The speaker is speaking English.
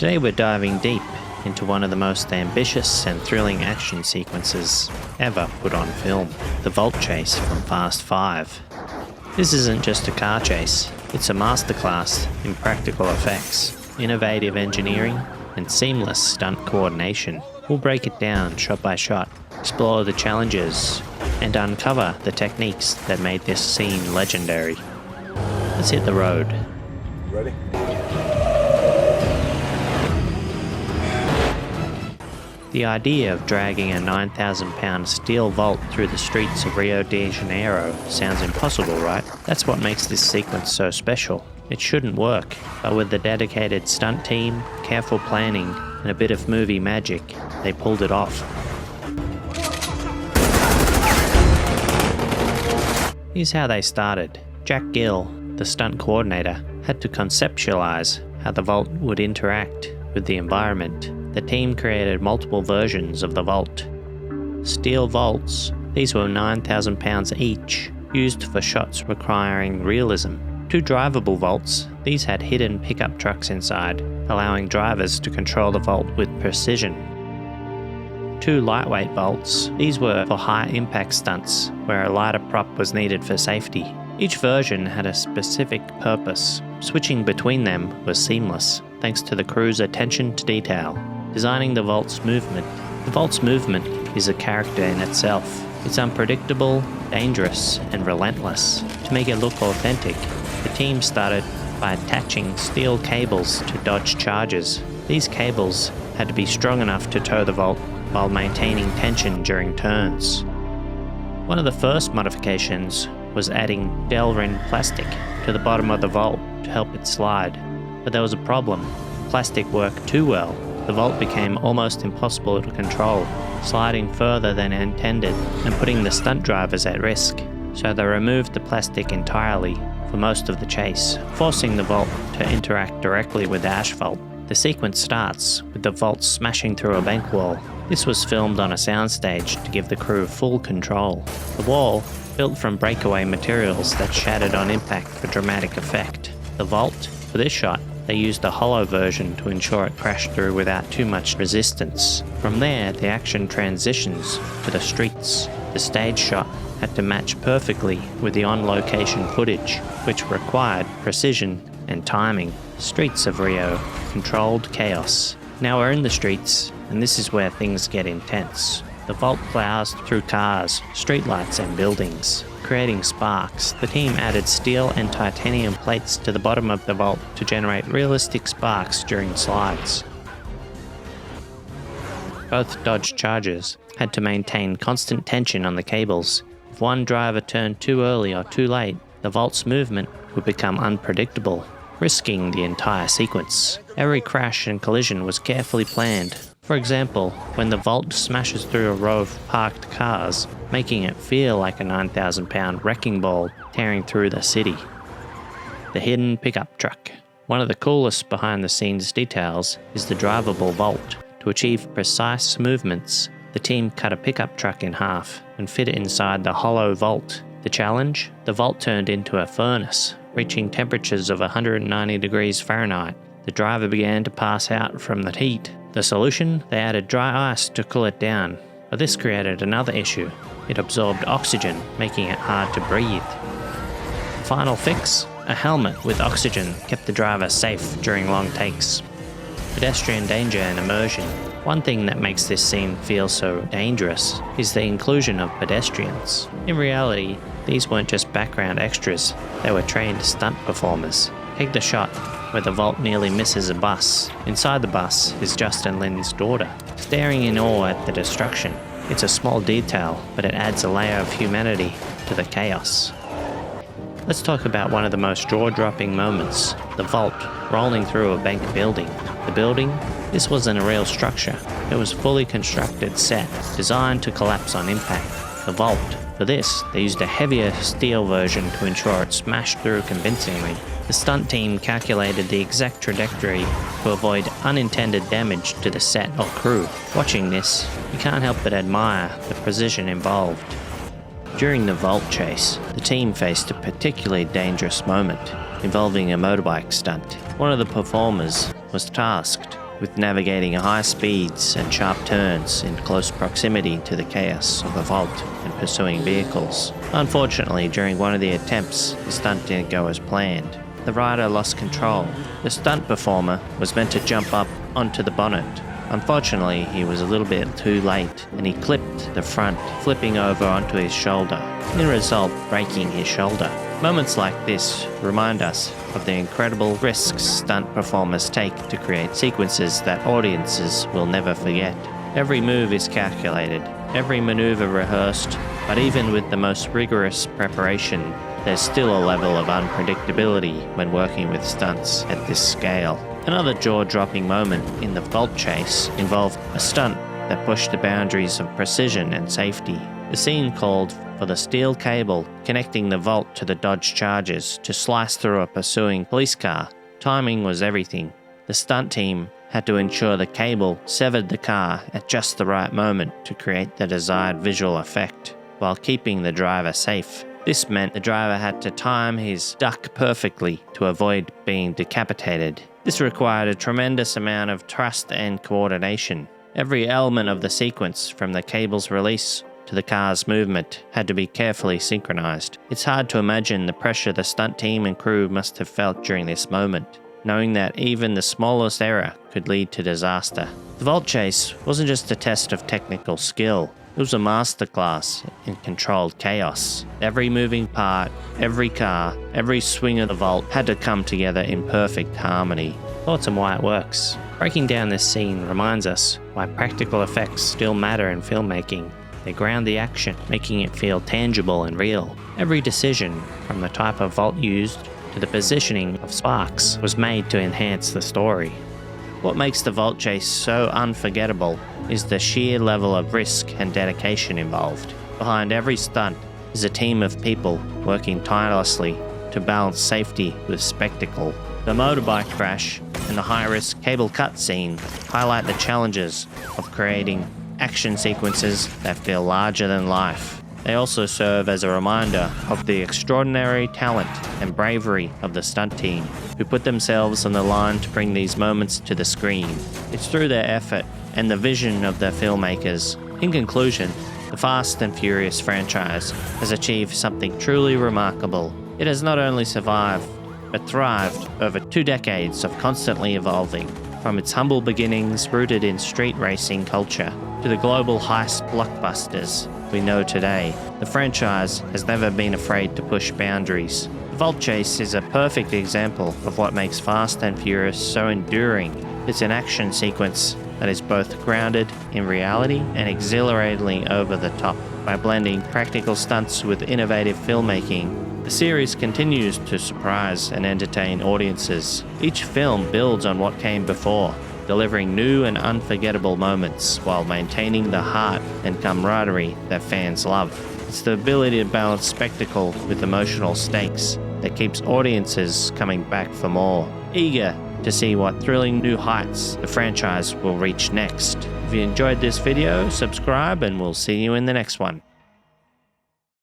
Today we're diving deep into one of the most ambitious and thrilling action sequences ever put on film, the vault chase from Fast 5. This isn't just a car chase, it's a masterclass in practical effects, innovative engineering, and seamless stunt coordination. We'll break it down shot by shot, explore the challenges, and uncover the techniques that made this scene legendary. Let's hit the road. Ready? The idea of dragging a 9,000-pound steel vault through the streets of Rio de Janeiro sounds impossible, right? That's what makes this sequence so special. It shouldn't work, but with the dedicated stunt team, careful planning, and a bit of movie magic, they pulled it off. Here's how they started. Jack Gill, the stunt coordinator, had to conceptualize how the vault would interact with the environment. The team created multiple versions of the vault. Steel vaults, these were 9,000 pounds each, used for shots requiring realism. 2 drivable vaults, these had hidden pickup trucks inside, allowing drivers to control the vault with precision. 2 lightweight vaults, these were for high impact stunts, where a lighter prop was needed for safety. Each version had a specific purpose. Switching between them was seamless, thanks to the crew's attention to detail. Designing the vault's movement. The vault's movement is a character in itself. It's unpredictable, dangerous, and relentless. To make it look authentic, the team started by attaching steel cables to dodge charges. These cables had to be strong enough to tow the vault while maintaining tension during turns. One of the first modifications was adding Delrin plastic to the bottom of the vault to help it slide. But there was a problem. Plastic worked too well. The vault became almost impossible to control, sliding further than intended and putting the stunt drivers at risk. So they removed the plastic entirely for most of the chase, forcing the vault to interact directly with the asphalt. The sequence starts with the vault smashing through a bank wall. This was filmed on a soundstage to give the crew full control. The wall, built from breakaway materials that shattered on impact for dramatic effect. The vault, for this shot, they used a hollow version to ensure it crashed through without too much resistance. From there, the action transitions to the streets. The stage shot had to match perfectly with the on-location footage, which required precision and timing. Streets of Rio, controlled chaos. Now we're in the streets, and this is where things get intense. The vault plows through cars, streetlights, and buildings, creating sparks. The team added steel and titanium plates to the bottom of the vault to generate realistic sparks during slides. Both Dodge Chargers had to maintain constant tension on the cables. If one driver turned too early or too late, the vault's movement would become unpredictable, risking the entire sequence. Every crash and collision was carefully planned. For example, when the vault smashes through a row of parked cars, making it feel like a 9,000-pound wrecking ball tearing through the city. The hidden pickup truck. One of the coolest behind-the-scenes details is the Driveable vault. To achieve precise movements, the team cut a pickup truck in half and fit it inside the hollow vault. The challenge? The vault turned into a furnace, reaching temperatures of 190 degrees Fahrenheit. The driver began to pass out from the heat. The solution? They added dry ice to cool it down, but this created another issue. It absorbed oxygen, making it hard to breathe. The final fix? A helmet with oxygen kept the driver safe during long takes. Pedestrian danger and immersion. One thing that makes this scene feel so dangerous is the inclusion of pedestrians. In reality, these weren't just background extras, they were trained stunt performers. Take the shot where the vault nearly misses a bus. Inside the bus is Justin Lin's daughter, staring in awe at the destruction. It's a small detail, but it adds a layer of humanity to the chaos. Let's talk about one of the most jaw-dropping moments, the vault rolling through a bank building. The building? This wasn't a real structure. It was a fully constructed set, designed to collapse on impact. The vault. For this, they used a heavier steel version to ensure it smashed through convincingly. The stunt team calculated the exact trajectory to avoid unintended damage to the set or crew. Watching this, you can't help but admire the precision involved. During the vault chase, the team faced a particularly dangerous moment involving a motorbike stunt. One of the performers was tasked with navigating high speeds and sharp turns in close proximity to the chaos of the vault and pursuing vehicles. Unfortunately, during one of the attempts, the stunt didn't go as planned. The rider lost control. The stunt performer was meant to jump up onto the bonnet. Unfortunately, he was a little bit too late, and he clipped the front, flipping over onto his shoulder, in result breaking his shoulder. Moments like this remind us of the incredible risks stunt performers take to create sequences that audiences will never forget. Every move is calculated, every maneuver rehearsed, but even with the most rigorous preparation, there's still a level of unpredictability when working with stunts at this scale. Another jaw-dropping moment in the vault chase involved a stunt that pushed the boundaries of precision and safety. The scene called for the steel cable connecting the vault to the Dodge Chargers to slice through a pursuing police car. Timing was everything. The stunt team had to ensure the cable severed the car at just the right moment to create the desired visual effect, while keeping the driver safe. This meant the driver had to time his duck perfectly to avoid being decapitated. This required a tremendous amount of trust and coordination. Every element of the sequence, from the cable's release to the car's movement, had to be carefully synchronized. It's hard to imagine the pressure the stunt team and crew must have felt during this moment, knowing that even the smallest error could lead to disaster. The vault chase wasn't just a test of technical skill. It was a masterclass in controlled chaos. Every moving part, every car, every swing of the vault had to come together in perfect harmony. Thoughts on why it works. Breaking down this scene reminds us why practical effects still matter in filmmaking. They ground the action, making it feel tangible and real. Every decision, from the type of vault used to the positioning of sparks, was made to enhance the story. What makes the vault chase so unforgettable is the sheer level of risk and dedication involved. Behind every stunt is a team of people working tirelessly to balance safety with spectacle. The motorbike crash and the high-risk cable cut scene highlight the challenges of creating action sequences that feel larger than life. They also serve as a reminder of the extraordinary talent and bravery of the stunt team, who put themselves on the line to bring these moments to the screen. It's through their effort and the vision of their filmmakers. In conclusion, the Fast and Furious franchise has achieved something truly remarkable. It has not only survived, but thrived over 2 decades of constantly evolving. From its humble beginnings rooted in street racing culture to the global heist blockbusters we know today, the franchise has never been afraid to push boundaries. The Vault Chase is a perfect example of what makes Fast and Furious so enduring. It's an action sequence that is both grounded in reality and exhilaratingly over the top. By blending practical stunts with innovative filmmaking, the series continues to surprise and entertain audiences. Each film builds on what came before, delivering new and unforgettable moments while maintaining the heart and camaraderie that fans love. It's the ability to balance spectacle with emotional stakes that keeps audiences coming back for more, eager to see what thrilling new heights the franchise will reach next. If you enjoyed this video, subscribe and we'll see you in the next one.